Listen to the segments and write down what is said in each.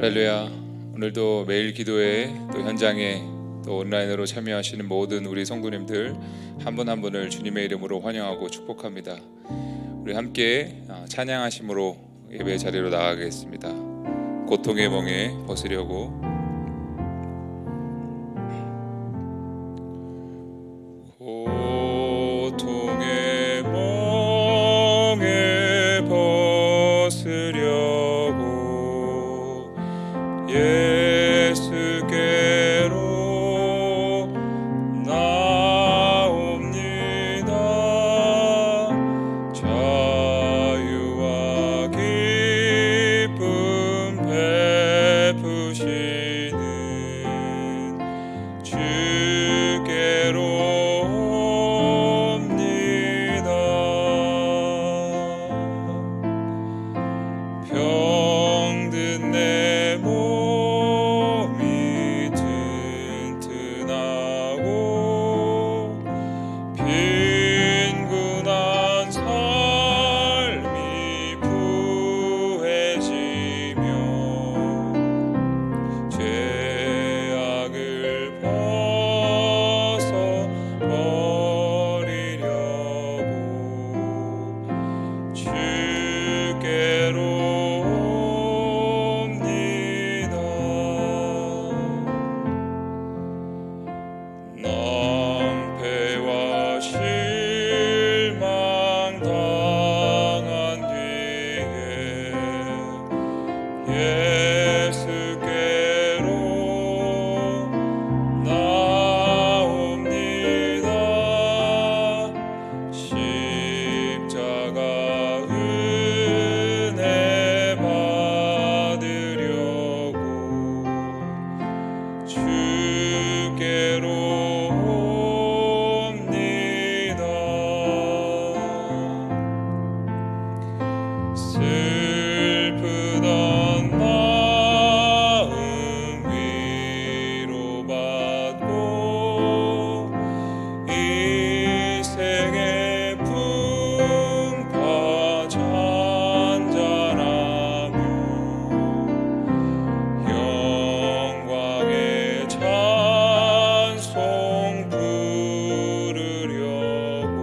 할렐루야. 오늘도 매일 기도회 또 현장에 또 온라인으로 참여하시는 모든 우리 성도님들 한 분 한 분을 주님의 이름으로 환영하고 축복합니다. 우리 함께 찬양하심으로 예배 자리로 나가겠습니다. 고통의 멍에 벗으려고. 고통의 멍에 벗으려고 예수께로 나옵니다. 자유와 기쁨 베푸시는 주께로 옵니다. 병든 내 몸이 튼튼하고 빈곤한 삶이 부해지며 죄악을 벗어버리려고 주께로 옵니다. 낭패와 실망 당한 뒤에 예수께로 나옵니다. 십자가 은혜 받으려고 주께로 옵니다. 슬프던 마음 위로받고 인생의 풍파 잔잔하며 영광의 찬송 부르려고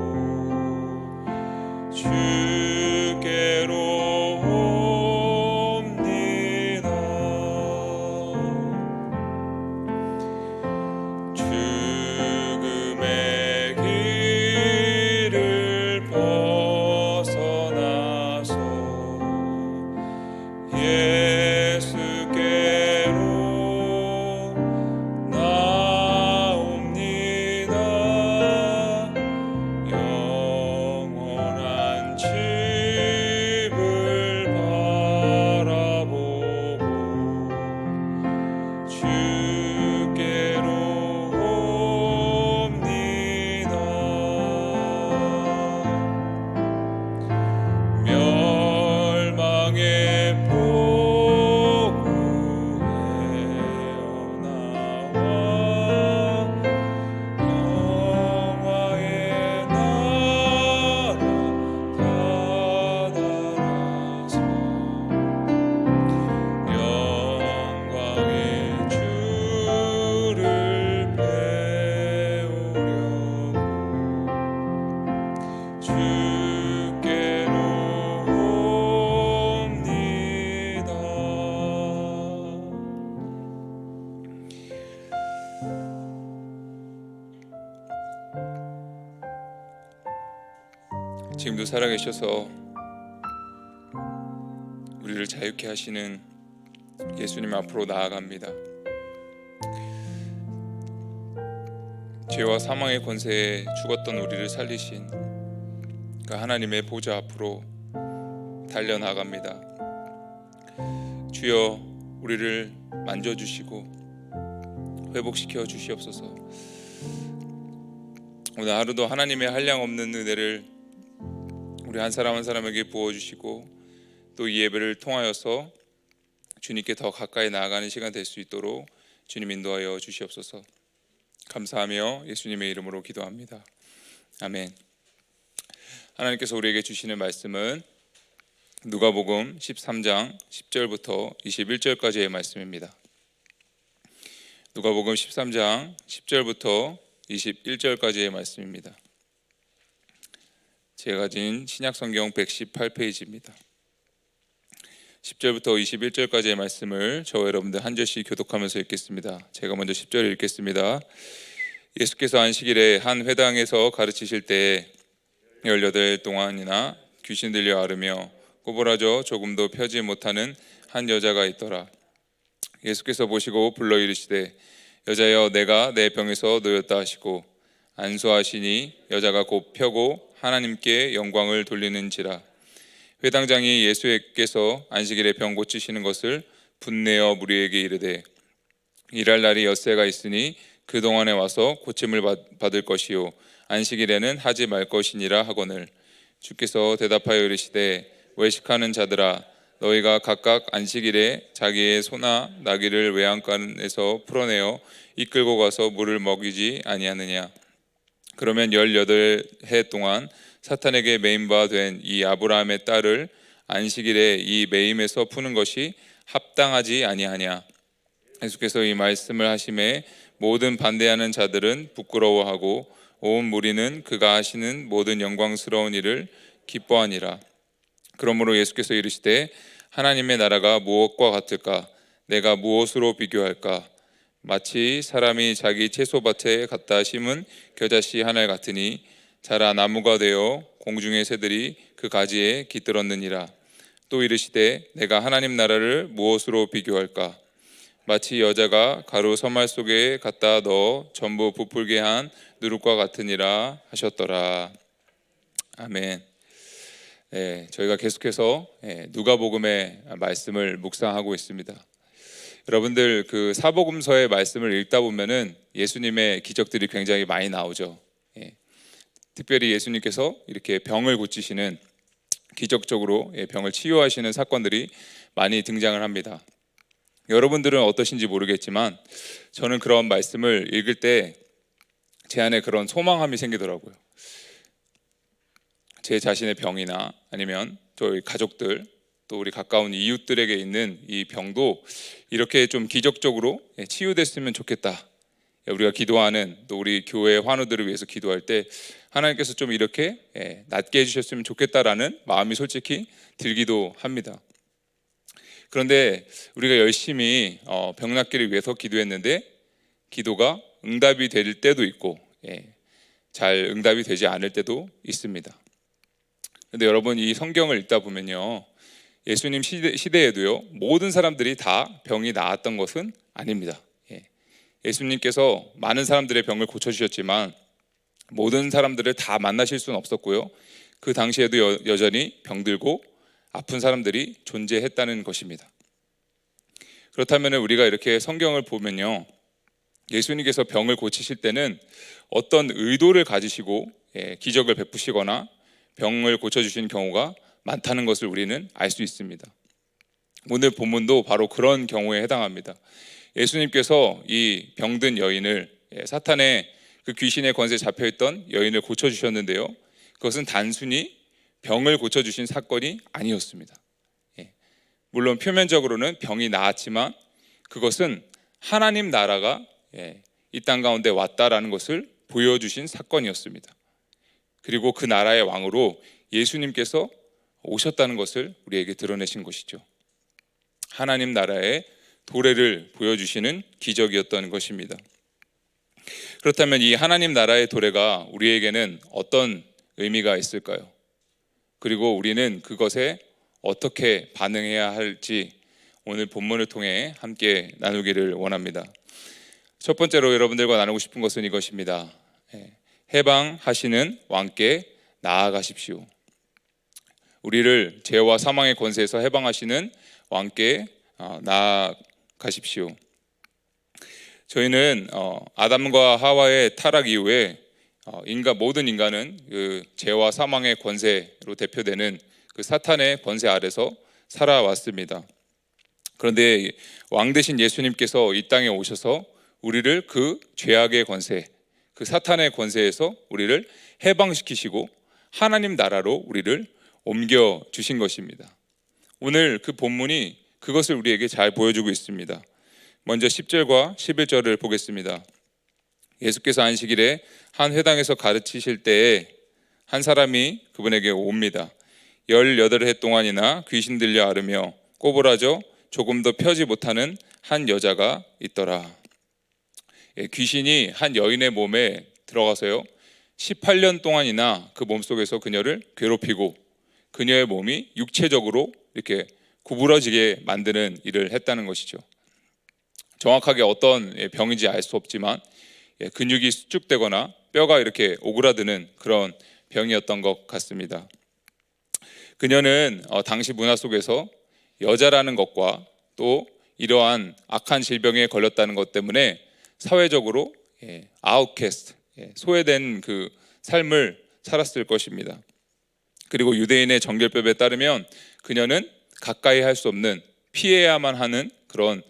주께로 옵니다. 죽음의 길을 벗어나서 예수께로 나옵니다. 영원한 집을 바라보고 주께로 옵니다. 멸망의 폭우에 나와 영화의 나라 다다라서 영광의 주를 배우려고 주께로 옵니다. 지금도 살아계셔서 우리를 자유케 하시는 예수님 앞으로 나아갑니다. 죄와 사망의 권세에 죽었던 우리를 살리신 그 하나님의 보좌 앞으로 달려나갑니다. 주여, 우리를 만져주시고 회복시켜 주시옵소서. 오늘 하루도 하나님의 한량없는 은혜를 우리 한 사람 한 사람에게 부어주시고 또 이 예배를 통하여서 주님께 더 가까이 나아가는 시간 될 수 있도록 주님 인도하여 주시옵소서. 감사하며 예수님의 이름으로 기도합니다. 아멘. 하나님께서 우리에게 주시는 말씀은 누가복음 13장 10절부터 21절까지의 말씀입니다. 누가복음 13장 10절부터 21절까지의 말씀입니다. 제가 가진 신약성경 118페이지입니다. 10절부터 21절까지의 말씀을 저와 여러분들 한 절씩 교독하면서 읽겠습니다. 제가 먼저 10절을 읽겠습니다. 예수께서 안식일에 한 회당에서 가르치실 때에 18일 동안이나 귀신 들려 앓으며 꼬부라져 조금도 펴지 못하는 한 여자가 있더라. 예수께서 보시고 불러 이르시되 여자여 내가 내 병에서 놓였다 하시고 안수하시니 여자가 곧 펴고 하나님께 영광을 돌리는지라. 회당장이 예수께서 안식일에 병 고치시는 것을 분내어 무리에게 이르되 일할 날이 엿새가 있으니 그동안에 와서 고침을 받을 것이요 안식일에는 하지 말 것이니라 하거늘. 주께서 대답하여 이르시되 외식하는 자들아 너희가 각각 안식일에 자기의 소나 나귀를 외양간에서 풀어내어 이끌고 가서 물을 먹이지 아니하느냐. 그러면 18해 동안 사탄에게 매임 바 된 이 아브라함의 딸을 안식일에 이 매임에서 푸는 것이 합당하지 아니하냐. 예수께서 이 말씀을 하심에 모든 반대하는 자들은 부끄러워하고 온 무리는 그가 하시는 모든 영광스러운 일을 기뻐하니라. 그러므로 예수께서 이르시되 하나님의 나라가 무엇과 같을까? 내가 무엇으로 비교할까? 마치 사람이 자기 채소밭에 갖다 심은 겨자씨 하나 같으니 자라 나무가 되어 공중의 새들이 그 가지에 깃들었느니라. 또 이르시되 내가 하나님 나라를 무엇으로 비교할까? 마치 여자가 가루 서말 속에 갖다 넣어 전부 부풀게 한 누룩과 같으니라 하셨더라. 아멘. 저희가 계속해서 누가복음의 말씀을 묵상하고 있습니다. 여러분들 그 사복음서의 말씀을 읽다 보면은 예수님의 기적들이 굉장히 많이 나오죠. 특별히 예수님께서 이렇게 병을 고치시는 기적적으로 병을 치유하시는 사건들이 많이 등장을 합니다. 여러분들은 어떠신지 모르겠지만 저는 그런 말씀을 읽을 때 제 안에 그런 소망함이 생기더라고요. 제 자신의 병이나 아니면 저희 가족들 또 우리 가까운 이웃들에게 있는 이 병도 이렇게 좀 기적적으로 치유됐으면 좋겠다. 우리가 기도하는 또 우리 교회 환우들을 위해서 기도할 때 하나님께서 좀 이렇게 낫게 해주셨으면 좋겠다라는 마음이 솔직히 들기도 합니다. 그런데 우리가 열심히 병 낫기를 위해서 기도했는데 기도가 응답이 될 때도 있고 잘 응답이 되지 않을 때도 있습니다. 그런데 여러분 이 성경을 읽다 보면요 예수님 시대에도요 모든 사람들이 다 병이 나았던 것은 아닙니다. 예수님께서 많은 사람들의 병을 고쳐주셨지만 모든 사람들을 다 만나실 수는 없었고요 그 당시에도 여전히 병들고 아픈 사람들이 존재했다는 것입니다. 그렇다면 우리가 이렇게 성경을 보면요 예수님께서 병을 고치실 때는 어떤 의도를 가지시고 기적을 베푸시거나 병을 고쳐주신 경우가 많다는 것을 우리는 알 수 있습니다. 오늘 본문도 바로 그런 경우에 해당합니다. 예수님께서 이 병든 여인을 사탄의 그 귀신의 권세에 잡혀있던 여인을 고쳐주셨는데요 그것은 단순히 병을 고쳐주신 사건이 아니었습니다. 물론 표면적으로는 병이 나았지만 그것은 하나님 나라가 이 땅 가운데 왔다라는 것을 보여주신 사건이었습니다. 그리고 그 나라의 왕으로 예수님께서 오셨다는 것을 우리에게 드러내신 것이죠. 하나님 나라의 도래를 보여주시는 기적이었던 것입니다. 그렇다면 이 하나님 나라의 도래가 우리에게는 어떤 의미가 있을까요? 그리고 우리는 그것에 어떻게 반응해야 할지 오늘 본문을 통해 함께 나누기를 원합니다. 첫 번째로 여러분들과 나누고 싶은 것은 이것입니다. 해방하시는 왕께 나아가십시오. 우리를 죄와 사망의 권세에서 해방하시는 왕께 나아가십시오. 저희는 아담과 하와의 타락 이후에 모든 인간은 그 죄와 사망의 권세로 대표되는 그 사탄의 권세 아래서 살아왔습니다. 그런데 왕 되신 예수님께서 이 땅에 오셔서 우리를 그 죄악의 권세, 그 사탄의 권세에서 우리를 해방시키시고 하나님 나라로 우리를 옮겨 주신 것입니다. 오늘 그 본문이 그것을 우리에게 잘 보여주고 있습니다. 먼저 10절과 11절을 보겠습니다. 예수께서 안식일에 한 회당에서 가르치실 때에 한 사람이 그분에게 옵니다. 18해 동안이나 귀신 들려 앓으며 꼬부라져 조금도 펴지 못하는 한 여자가 있더라. 귀신이 한 여인의 몸에 들어가서요 18년 동안이나 그 몸속에서 그녀를 괴롭히고 그녀의 몸이 육체적으로 이렇게 구부러지게 만드는 일을 했다는 것이죠. 정확하게 어떤 병인지 알 수 없지만 근육이 수축되거나 뼈가 이렇게 오그라드는 그런 병이었던 것 같습니다. 그녀는 당시 문화 속에서 여자라는 것과 또 이러한 악한 질병에 걸렸다는 것 때문에 사회적으로 아웃캐스트, 소외된 그 삶을 살았을 것입니다. 그리고 유대인의 정결법에 따르면 그녀는 가까이 할 수 없는, 피해야만 하는 그런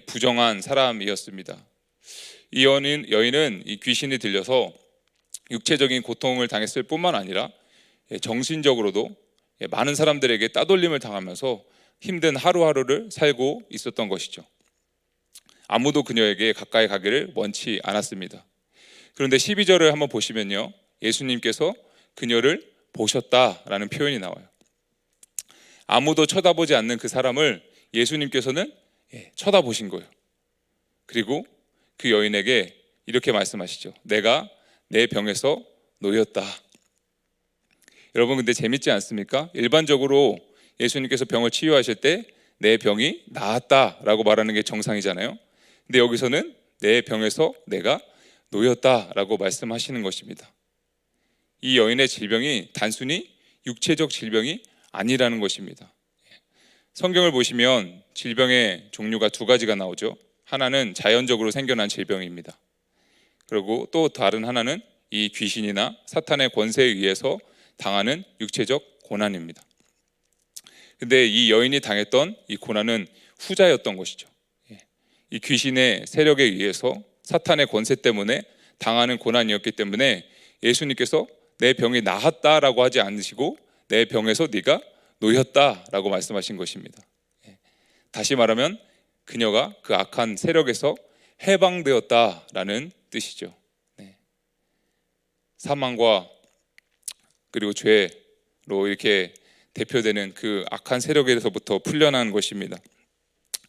부정한 사람이었습니다. 이 여인은 이 귀신이 들려서 육체적인 고통을 당했을 뿐만 아니라 정신적으로도 많은 사람들에게 따돌림을 당하면서 힘든 하루하루를 살고 있었던 것이죠. 아무도 그녀에게 가까이 가기를 원치 않았습니다. 그런데 12절을 한번 보시면요, 예수님께서 그녀를 보셨다라는 표현이 나와요. 아무도 쳐다보지 않는 그 사람을 예수님께서는 쳐다보신 거예요. 그리고 그 여인에게 이렇게 말씀하시죠. 내가 내 병에서 놓였다. 여러분, 근데 재밌지 않습니까? 일반적으로 예수님께서 병을 치유하실 때 내 병이 나았다라고 말하는 게 정상이잖아요. 근데 여기서는 내 병에서 내가 놓였다라고 말씀하시는 것입니다. 이 여인의 질병이 단순히 육체적 질병이 아니라는 것입니다. 성경을 보시면 질병의 종류가 두 가지가 나오죠. 하나는 자연적으로 생겨난 질병입니다. 그리고 또 다른 하나는 이 귀신이나 사탄의 권세에 의해서 당하는 육체적 고난입니다. 근데 이 여인이 당했던 이 고난은 후자였던 것이죠. 이 귀신의 세력에 의해서 사탄의 권세 때문에 당하는 고난이었기 때문에 예수님께서 내 병이 나았다라고 하지 않으시고 내 병에서 네가 놓였다라고 말씀하신 것입니다. 다시 말하면 그녀가 그 악한 세력에서 해방되었다라는 뜻이죠. 사망과 그리고 죄로 이렇게 대표되는 그 악한 세력에서부터 풀려난 것입니다.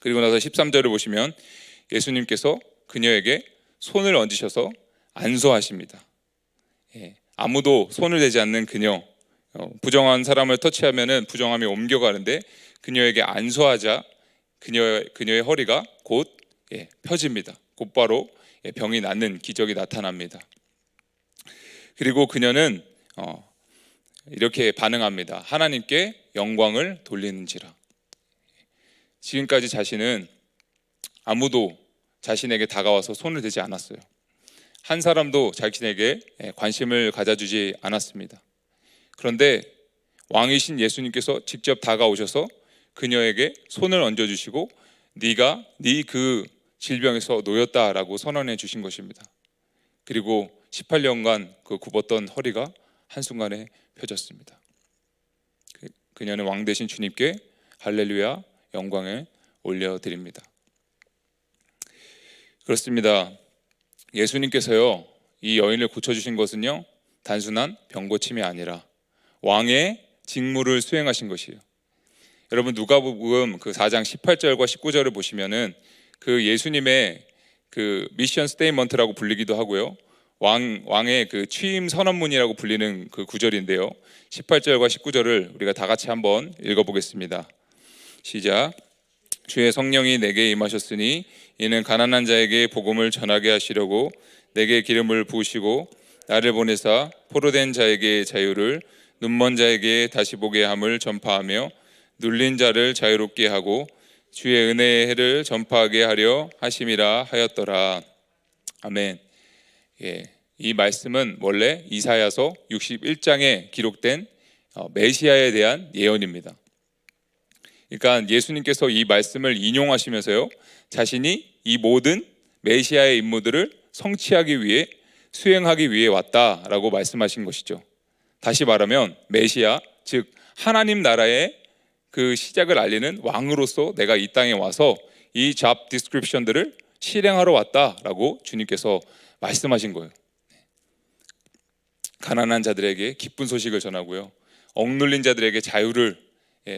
그리고 나서 13절을 보시면 예수님께서 그녀에게 손을 얹으셔서 안수하십니다. 아무도 손을 대지 않는 그녀, 부정한 사람을 터치하면 부정함이 옮겨가는데 그녀에게 안수하자 그녀의 허리가 곧 펴집니다. 곧바로 병이 낫는 기적이 나타납니다. 그리고 그녀는 이렇게 반응합니다. 하나님께 영광을 돌리는지라. 지금까지 자신은 아무도 자신에게 다가와서 손을 대지 않았어요. 한 사람도 자신에게 관심을 가져주지 않았습니다. 그런데 왕이신 예수님께서 직접 다가오셔서 그녀에게 손을 얹어주시고 네가 네 그 질병에서 놓였다라고 선언해 주신 것입니다. 그리고 18년간 그 굽었던 허리가 한순간에 펴졌습니다. 그녀는 왕 되신 주님께 할렐루야 영광을 올려드립니다. 그렇습니다. 예수님께서요 이 여인을 고쳐주신 것은요 단순한 병고침이 아니라 왕의 직무를 수행하신 것이에요. 여러분 누가복음 그 4장 18절과 19절을 보시면은 그 예수님의 그 미션 스테이먼트라고 불리기도 하고요. 왕의 그 취임 선언문이라고 불리는 그 구절인데요. 18절과 19절을 우리가 다 같이 한번 읽어보겠습니다. 시작. 주의 성령이 내게 임하셨으니 이는 가난한 자에게 복음을 전하게 하시려고 내게 기름을 부으시고 나를 보내사 포로된 자에게 자유를 눈먼 자에게 다시 보게 함을 전파하며 눌린 자를 자유롭게 하고 주의 은혜의 해를 전파하게 하려 하심이라 하였더라. 아멘. 이 말씀은 원래 이사야서 61장에 기록된 메시아에 대한 예언입니다. 그러니까 예수님께서 이 말씀을 인용하시면서요 자신이 이 모든 메시아의 임무들을 성취하기 위해 수행하기 위해 왔다라고 말씀하신 것이죠. 다시 말하면 메시아 즉 하나님 나라의 그 시작을 알리는 왕으로서 내가 이 땅에 와서 이 잡 디스크립션들을 실행하러 왔다라고 주님께서 말씀하신 거예요. 가난한 자들에게 기쁜 소식을 전하고요, 억눌린 자들에게 자유를,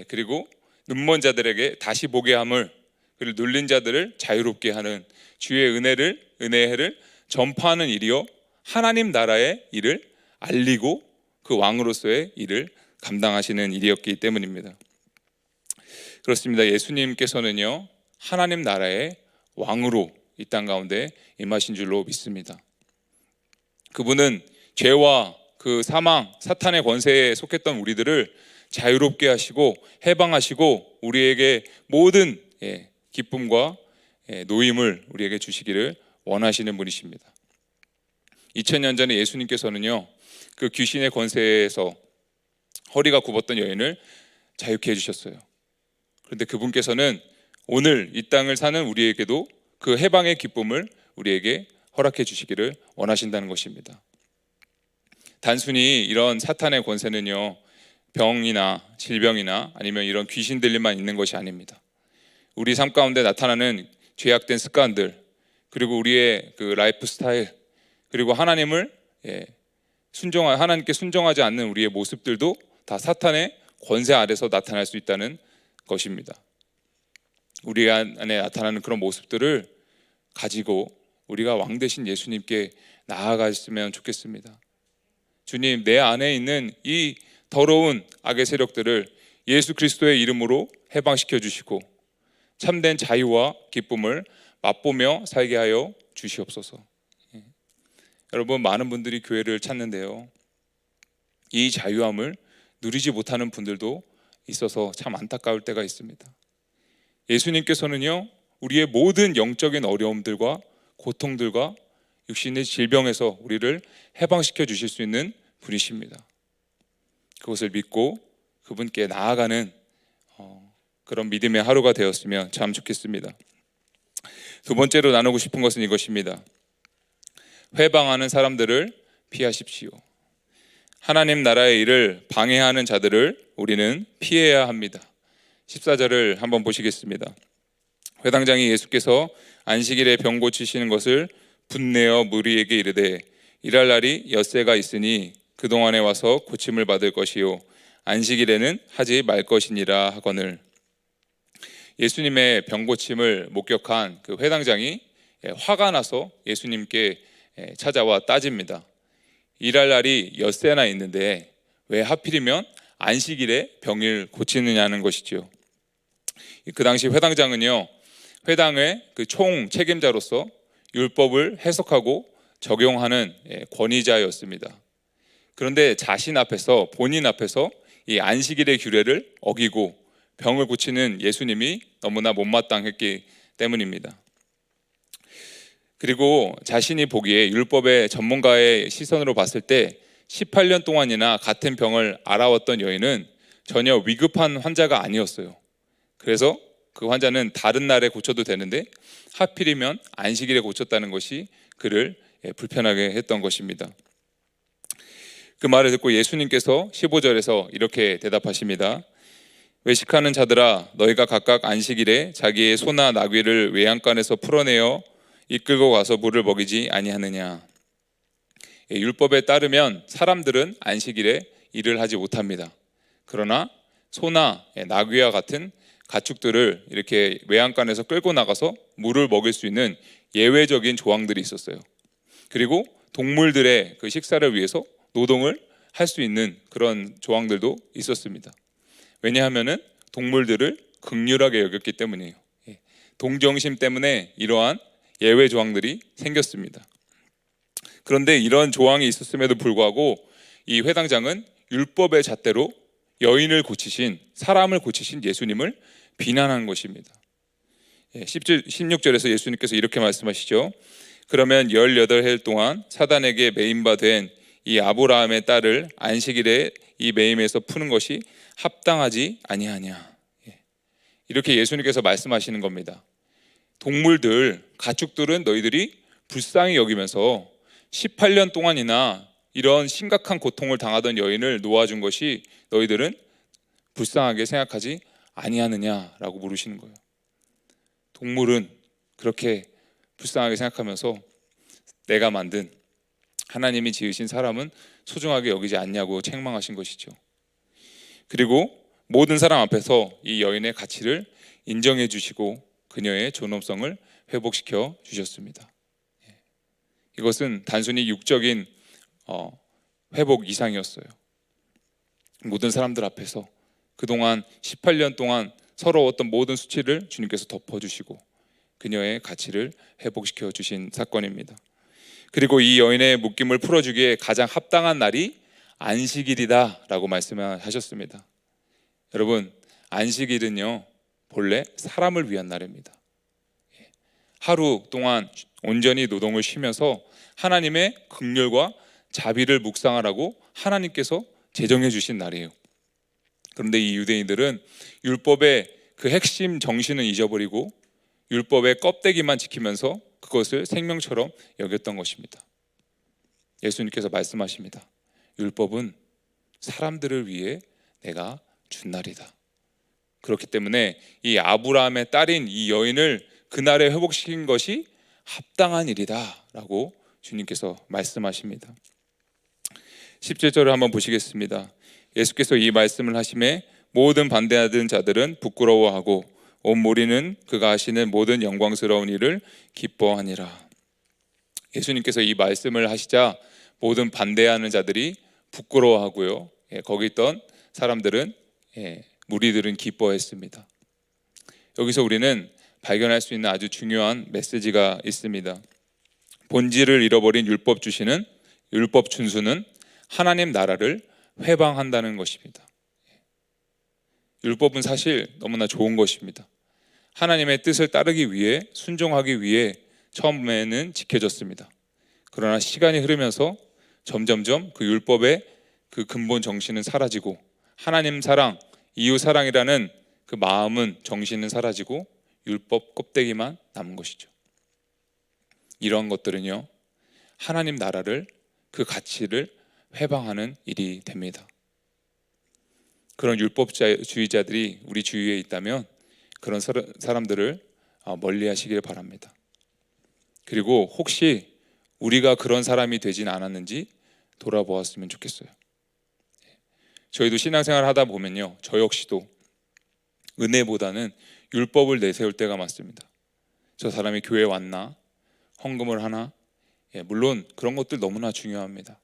그리고 눈먼 자들에게 다시 보게 함을, 그리고 눌린 자들을 자유롭게 하는 주의 은혜의 해를 전파하는 일이요, 하나님 나라의 일을 알리고 그 왕으로서의 일을 감당하시는 일이었기 때문입니다. 그렇습니다. 예수님께서는요, 하나님 나라의 왕으로 이 땅 가운데 임하신 줄로 믿습니다. 그분은 죄와 그 사망, 사탄의 권세에 속했던 우리들을 자유롭게 하시고 해방하시고 우리에게 모든 기쁨과 노임을 우리에게 주시기를 원하시는 분이십니다. 2000년 전에 예수님께서는요, 그 귀신의 권세에서 허리가 굽었던 여인을 자유케 해주셨어요. 그런데 그분께서는 오늘 이 땅을 사는 우리에게도 그 해방의 기쁨을 우리에게 허락해 주시기를 원하신다는 것입니다. 단순히 이런 사탄의 권세는요, 병이나 질병이나 아니면 이런 귀신들만 있는 것이 아닙니다. 우리 삶 가운데 나타나는 죄악된 습관들, 그리고 우리의 그 라이프 스타일, 그리고 하나님께 순종하지 않는 우리의 모습들도 다 사탄의 권세 아래서 나타날 수 있다는 것입니다. 우리 안에 나타나는 그런 모습들을 가지고 우리가 왕 되신 예수님께 나아갔으면 좋겠습니다. 주님, 내 안에 있는 이 더러운 악의 세력들을 예수 그리스도의 이름으로 해방시켜 주시고 참된 자유와 기쁨을 맛보며 살게 하여 주시옵소서. 여러분, 많은 분들이 교회를 찾는데요, 이 자유함을 누리지 못하는 분들도 있어서 참 안타까울 때가 있습니다. 예수님께서는요, 우리의 모든 영적인 어려움들과 고통들과 육신의 질병에서 우리를 해방시켜 주실 수 있는 분이십니다. 그것을 믿고 그분께 나아가는 그런 믿음의 하루가 되었으면 참 좋겠습니다. 두 번째로 나누고 싶은 것은 이것입니다. 회방하는 사람들을 피하십시오. 하나님 나라의 일을 방해하는 자들을 우리는 피해야 합니다. 14절을 한번 보시겠습니다. 회당장이 예수께서 안식일에 병 고치시는 것을 분내어 무리에게 이르되 일할 날이 엿새가 있으니 그동안에 와서 고침을 받을 것이요 안식일에는 하지 말 것이니라 하거늘. 예수님의 병 고침을 목격한 그 회당장이 화가 나서 예수님께 찾아와 따집니다. 일할 날이 엿새나 있는데 왜 하필이면 안식일에 병을 고치느냐는 것이죠. 그 당시 회당장은요, 회당의 그 총 책임자로서 율법을 해석하고 적용하는 권위자였습니다. 그런데 본인 앞에서 이 안식일의 규례를 어기고 병을 고치는 예수님이 너무나 못마땅했기 때문입니다. 그리고 자신이 보기에 율법의 전문가의 시선으로 봤을 때 18년 동안이나 같은 병을 알아왔던 여인은 전혀 위급한 환자가 아니었어요. 그래서 그 환자는 다른 날에 고쳐도 되는데 하필이면 안식일에 고쳤다는 것이 그를 불편하게 했던 것입니다. 그 말을 듣고 예수님께서 15절에서 이렇게 대답하십니다. 외식하는 자들아, 너희가 각각 안식일에 자기의 소나 나귀를 외양간에서 풀어내어 이끌고 가서 물을 먹이지 아니하느냐. 율법에 따르면 사람들은 안식일에 일을 하지 못합니다. 그러나 소나 나귀와 같은 가축들을 이렇게 외양간에서 끌고 나가서 물을 먹일 수 있는 예외적인 조항들이 있었어요. 그리고 동물들의 그 식사를 위해서 노동을 할 수 있는 그런 조항들도 있었습니다. 왜냐하면 동물들을 긍휼하게 여겼기 때문이에요. 동정심 때문에 이러한 예외 조항들이 생겼습니다. 그런데 이런 조항이 있었음에도 불구하고 이 회당장은 율법의 잣대로 사람을 고치신 예수님을 비난한 것입니다. 16절에서 예수님께서 이렇게 말씀하시죠. 그러면 18해 동안 사단에게 매임바 된 이 아브라함의 딸을 안식일에 이 매임에서 푸는 것이 합당하지 아니하냐. 이렇게 예수님께서 말씀하시는 겁니다. 가축들은 너희들이 불쌍히 여기면서 18년 동안이나 이런 심각한 고통을 당하던 여인을 놓아준 것이 너희들은 불쌍하게 생각하지 아니하느냐라고 물으시는 거예요. 동물은 그렇게 불쌍하게 생각하면서 내가 만든, 하나님이 지으신 사람은 소중하게 여기지 않냐고 책망하신 것이죠. 그리고 모든 사람 앞에서 이 여인의 가치를 인정해 주시고 그녀의 존엄성을 회복시켜 주셨습니다. 이것은 단순히 육적인 회복 이상이었어요. 모든 사람들 앞에서 그동안 18년 동안 서러웠던 모든 수치를 주님께서 덮어주시고 그녀의 가치를 회복시켜 주신 사건입니다. 그리고 이 여인의 묶임을 풀어주기에 가장 합당한 날이 안식일이다 라고 말씀하셨습니다. 여러분, 안식일은요 본래 사람을 위한 날입니다. 하루 동안 온전히 노동을 쉬면서 하나님의 긍휼과 자비를 묵상하라고 하나님께서 제정해 주신 날이에요. 그런데 이 유대인들은 율법의 그 핵심 정신은 잊어버리고 율법의 껍데기만 지키면서 그것을 생명처럼 여겼던 것입니다. 예수님께서 말씀하십니다. 율법은 사람들을 위해 내가 준 날이다. 그렇기 때문에 이 아브라함의 딸인 이 여인을 그날에 회복시킨 것이 합당한 일이다 라고 주님께서 말씀하십니다. 17절을 한번 보시겠습니다. 예수께서 이 말씀을 하심에 모든 반대하던 자들은 부끄러워하고 온 무리는 그가 하시는 모든 영광스러운 일을 기뻐하니라. 예수님께서 이 말씀을 하시자 모든 반대하는 자들이 부끄러워하고요, 거기 있던 사람들은, 무리들은 기뻐했습니다. 여기서 우리는 발견할 수 있는 아주 중요한 메시지가 있습니다. 본질을 잃어버린 율법 주시는, 율법 준수는 하나님 나라를 회방한다는 것입니다. 율법은 사실 너무나 좋은 것입니다. 하나님의 뜻을 따르기 위해, 순종하기 위해 처음에는 지켜졌습니다. 그러나 시간이 흐르면서 점점점 그 율법의 그 근본 정신은 사라지고 하나님 사랑, 이웃 사랑이라는 그 마음은, 정신은 사라지고 율법 껍데기만 남은 것이죠. 이런 것들은요 하나님 나라를, 그 가치를 회방하는 일이 됩니다. 그런 율법주의자들이 우리 주위에 있다면 그런 사람들을 멀리 하시길 바랍니다. 그리고 혹시 우리가 그런 사람이 되진 않았는지 돌아보았으면 좋겠어요. 저희도 신앙생활 하다 보면요, 저 역시도 은혜보다는 율법을 내세울 때가 많습니다. 저 사람이 교회 왔나? 헌금을 하나? 물론 그런 것들 너무나 중요합니다.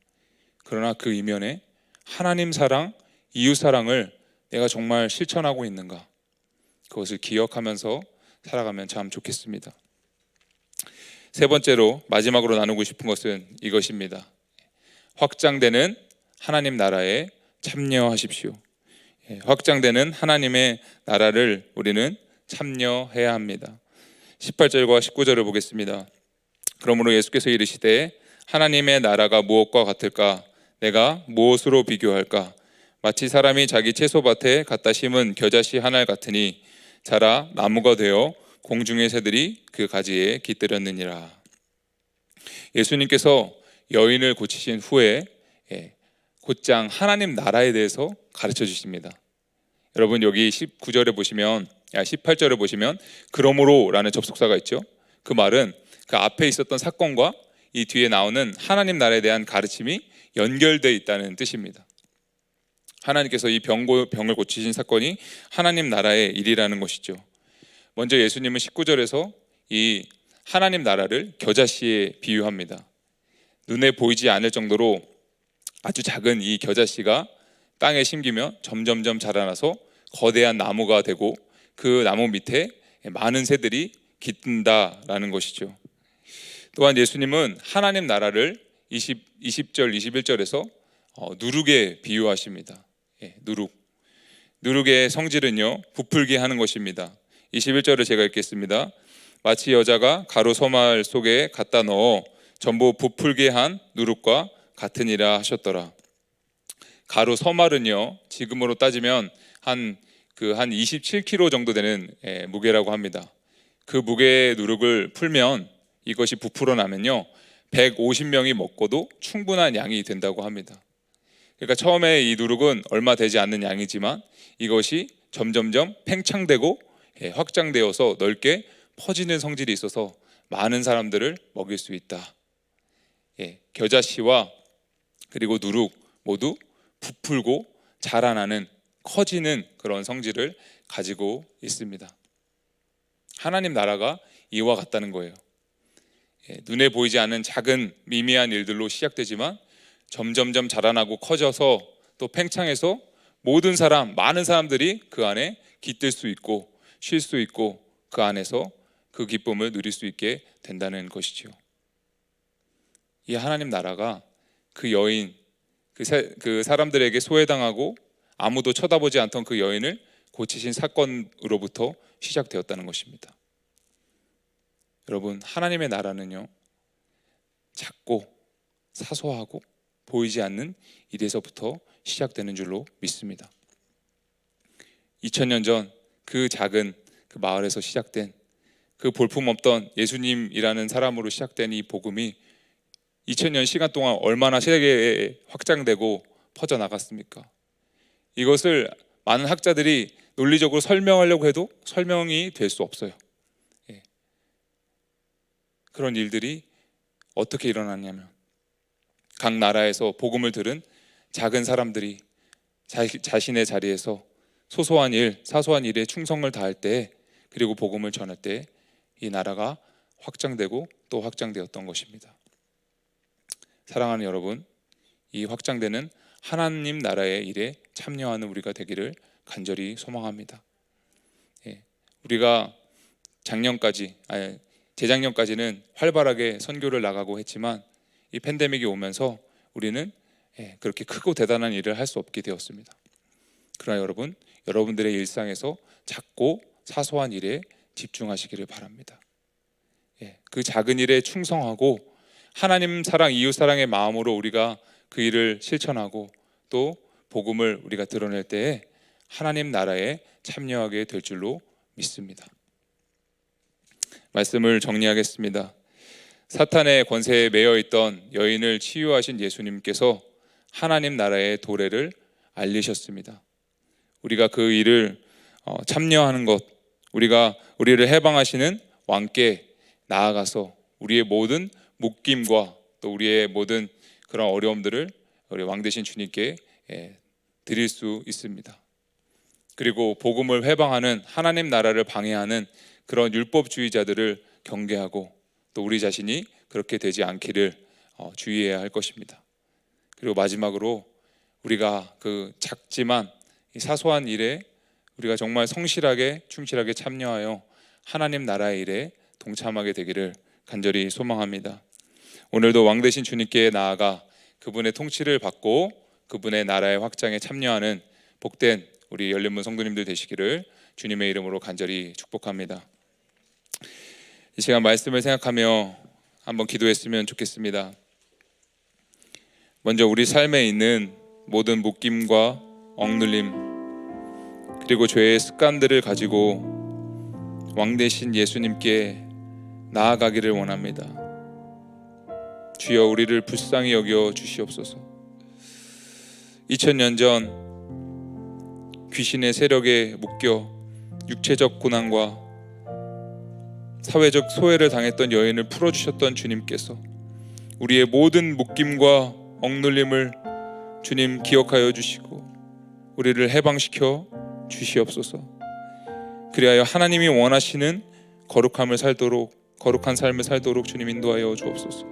그러나 그 이면에 하나님 사랑, 이웃 사랑을 내가 정말 실천하고 있는가? 그것을 기억하면서 살아가면 참 좋겠습니다. 세 번째로, 마지막으로 나누고 싶은 것은 이것입니다. 확장되는 하나님 나라에 참여하십시오. 확장되는 하나님의 나라를 우리는 참여해야 합니다. 18절과 19절을 보겠습니다. 그러므로 예수께서 이르시되 하나님의 나라가 무엇과 같을까? 내가 무엇으로 비교할까? 마치 사람이 자기 채소밭에 갖다 심은 겨자씨 한 알 같으니 자라 나무가 되어 공중의 새들이 그 가지에 깃들었느니라. 예수님께서 여인을 고치신 후에 곧장 하나님 나라에 대해서 가르쳐 주십니다. 여러분, 여기 19절에 보시면, 18절에 보시면 그러므로 라는 접속사가 있죠. 그 말은 그 앞에 있었던 사건과 이 뒤에 나오는 하나님 나라에 대한 가르침이 연결되어 있다는 뜻입니다. 하나님께서 이 병을 고치신 사건이 하나님 나라의 일이라는 것이죠. 먼저 예수님은 19절에서 이 하나님 나라를 겨자씨에 비유합니다. 눈에 보이지 않을 정도로 아주 작은 이 겨자씨가 땅에 심기면 점점점 자라나서 거대한 나무가 되고 그 나무 밑에 많은 새들이 깃든다라는 것이죠. 또한 예수님은 하나님 나라를 20절, 21절에서 누룩에 비유하십니다. 누룩의 성질은요 부풀게 하는 것입니다. 21절을 제가 읽겠습니다. 마치 여자가 가루 소말 속에 갖다 넣어 전부 부풀게 한 누룩과 같으니라 하셨더라. 가루 서말은요 지금으로 따지면 한 27kg 정도 되는 무게라고 합니다. 그 무게의 누룩을 풀면, 이것이 부풀어 나면요 150명이 먹고도 충분한 양이 된다고 합니다. 그러니까 처음에 이 누룩은 얼마 되지 않는 양이지만 이것이 점점점 팽창되고 확장되어서 넓게 퍼지는 성질이 있어서 많은 사람들을 먹일 수 있다. 겨자씨와 그리고 누룩 모두 부풀고 자라나는 커지는 그런 성질을 가지고 있습니다. 하나님 나라가 이와 같다는 거예요. 눈에 보이지 않는 작은 미미한 일들로 시작되지만 점점점 자라나고 커져서 또 팽창해서 모든 사람, 많은 사람들이 그 안에 깃들 수 있고 쉴 수 있고 그 안에서 그 기쁨을 누릴 수 있게 된다는 것이지요. 이 하나님 나라가 그 여인, 그 사람들에게 소외당하고 아무도 쳐다보지 않던 그 여인을 고치신 사건으로부터 시작되었다는 것입니다. 여러분, 하나님의 나라는요, 작고 사소하고 보이지 않는 일에서부터 시작되는 줄로 믿습니다. 2000년 전 그 작은 그 마을에서 시작된 그 볼품없던 예수님이라는 사람으로 시작된 이 복음이 2000년 시간 동안 얼마나 세계에 확장되고 퍼져나갔습니까? 이것을 많은 학자들이 논리적으로 설명하려고 해도 설명이 될 수 없어요. 그런 일들이 어떻게 일어났냐면 각 나라에서 복음을 들은 작은 사람들이 자신의 자리에서 소소한 일, 사소한 일에 충성을 다할 때, 그리고 복음을 전할 때 이 나라가 확장되고 또 확장되었던 것입니다. 사랑하는 여러분, 이 확장되는 하나님 나라의 일에 참여하는 우리가 되기를 간절히 소망합니다. 우리가 재작년까지는 활발하게 선교를 나가고 했지만 이 팬데믹이 오면서 우리는 그렇게 크고 대단한 일을 할 수 없게 되었습니다. 그러나 여러분들의 일상에서 작고 사소한 일에 집중하시기를 바랍니다. 그 작은 일에 충성하고 하나님 사랑, 이웃 사랑의 마음으로 우리가 그 일을 실천하고 또 복음을 우리가 드러낼 때에 하나님 나라에 참여하게 될 줄로 믿습니다. 말씀을 정리하겠습니다. 사탄의 권세에 매여 있던 여인을 치유하신 예수님께서 하나님 나라의 도래를 알리셨습니다. 우리가 그 일을 참여하는 것, 우리를 해방하시는 왕께 나아가서 우리의 모든 묶임과 또 우리의 모든 그런 어려움들을 우리 왕 되신 주님께 드릴 수 있습니다. 그리고 복음을 회방하는, 하나님 나라를 방해하는 그런 율법주의자들을 경계하고 또 우리 자신이 그렇게 되지 않기를 주의해야 할 것입니다. 그리고 마지막으로 우리가 그 작지만 이 사소한 일에 우리가 정말 성실하게 충실하게 참여하여 하나님 나라의 일에 동참하게 되기를 간절히 소망합니다. 오늘도 왕 되신 주님께 나아가 그분의 통치를 받고 그분의 나라의 확장에 참여하는 복된 우리 열린문 성도님들 되시기를 주님의 이름으로 간절히 축복합니다. 이 시간 말씀을 생각하며 한번 기도했으면 좋겠습니다. 먼저 우리 삶에 있는 모든 묶임과 억눌림 그리고 죄의 습관들을 가지고 왕 되신 예수님께 나아가기를 원합니다. 주여, 우리를 불쌍히 여겨 주시옵소서. 2000년 전 귀신의 세력에 묶여 육체적 고난과 사회적 소외를 당했던 여인을 풀어주셨던 주님께서 우리의 모든 묶임과 억눌림을 주님 기억하여 주시고 우리를 해방시켜 주시옵소서. 그리하여 하나님이 원하시는 거룩한 삶을 살도록 주님 인도하여 주옵소서.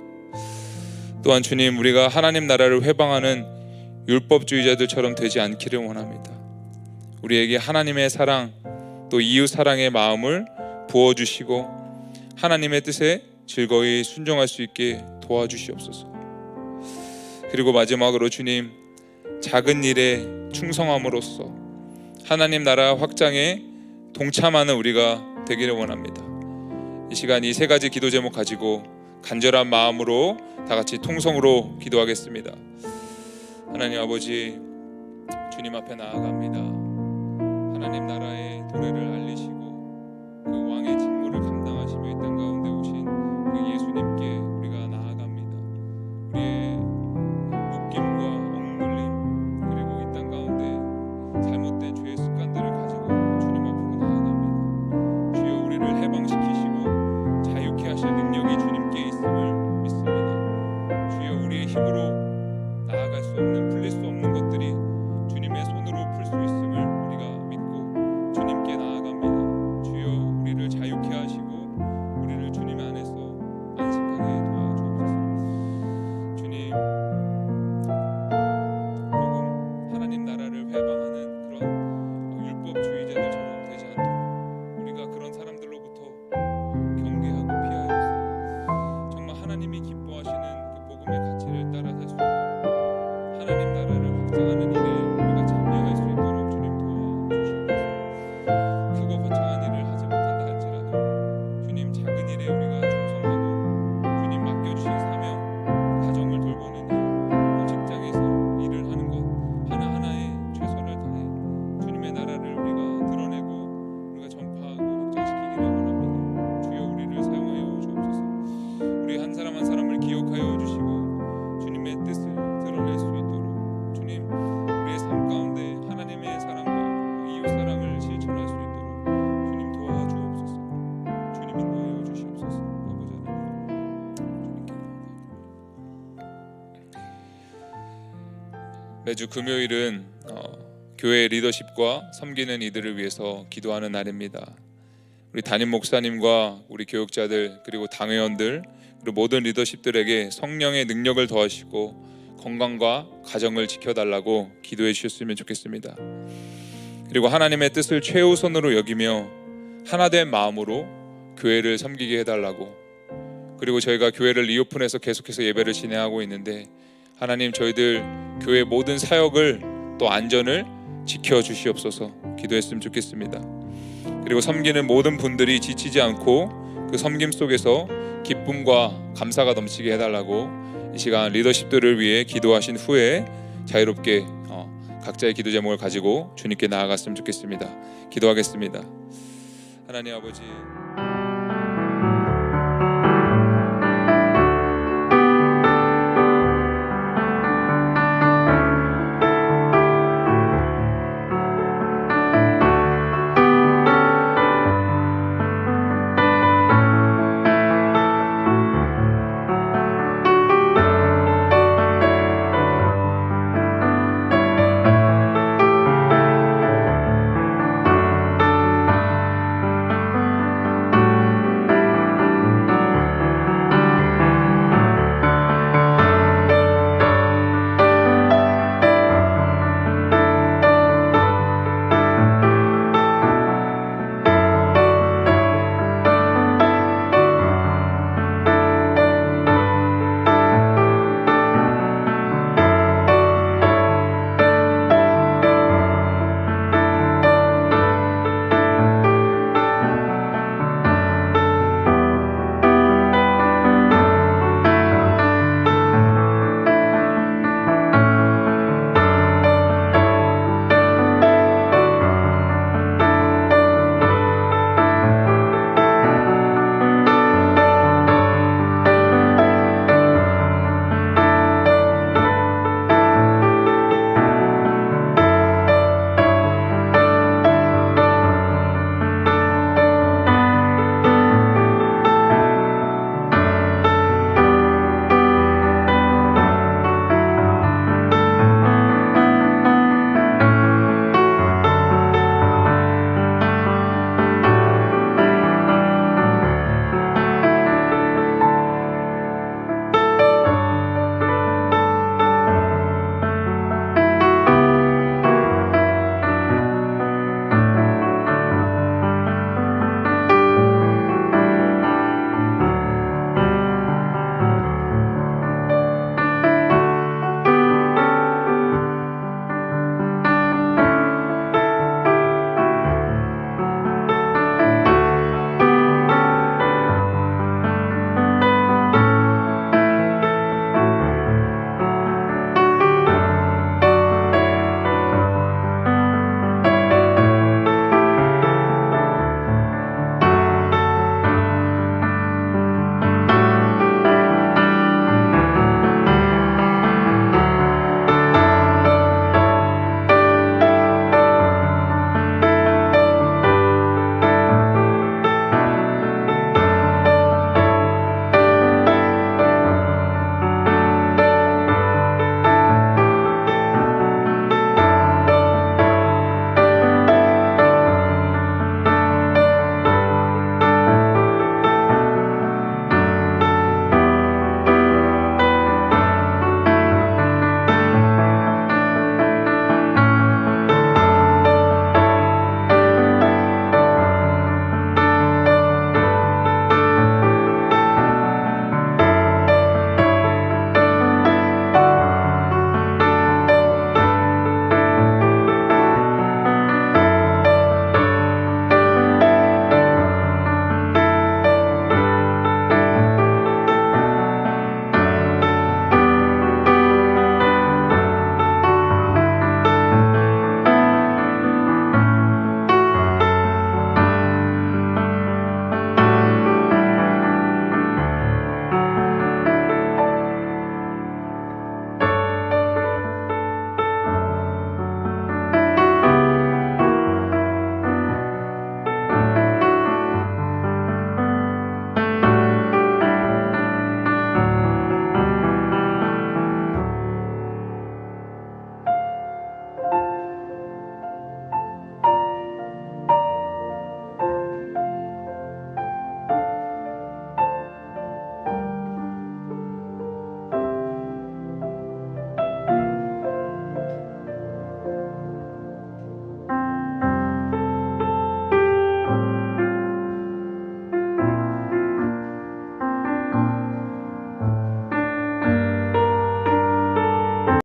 또한 주님, 우리가 하나님 나라를 회방하는 율법주의자들처럼 되지 않기를 원합니다. 우리에게 하나님의 사랑 또 이웃 사랑의 마음을 부어주시고 하나님의 뜻에 즐거이 순종할 수 있게 도와주시옵소서. 그리고 마지막으로 주님, 작은 일에 충성함으로써 하나님 나라 확장에 동참하는 우리가 되기를 원합니다. 이 시간 이 세 가지 기도 제목 가지고 간절한 마음으로 다 같이 통성으로 기도하겠습니다. 하나님 아버지, 주님 앞에 나아갑니다. 하나님 나라의 도래를 알리시고 그 왕의 직무를 감당하시며 이 땅 가운데 오신 그 예수님께 우리가 나아갑니다. 우리의 묶임과 억눌림 그리고 이 땅 가운데 잘못된 죄의 습관들을 가지고 매주 금요일은 교회 리더십과 섬기는 이들을 위해서 기도하는 날입니다. 우리 담임 목사님과 우리 교육자들 그리고 당회원들 그리고 모든 리더십들에게 성령의 능력을 더하시고 건강과 가정을 지켜달라고 기도해 주셨으면 좋겠습니다. 그리고 하나님의 뜻을 최우선으로 여기며 하나된 마음으로 교회를 섬기게 해달라고, 그리고 저희가 교회를 리오픈해서 계속해서 예배를 진행하고 있는데 하나님 저희들 교회 모든 사역을 또 안전을 지켜주시옵소서 기도했으면 좋겠습니다. 그리고 섬기는 모든 분들이 지치지 않고 그 섬김 속에서 기쁨과 감사가 넘치게 해달라고 이 시간 리더십들을 위해 기도하신 후에 자유롭게 각자의 기도 제목을 가지고 주님께 나아갔으면 좋겠습니다. 기도하겠습니다. 하나님 아버지,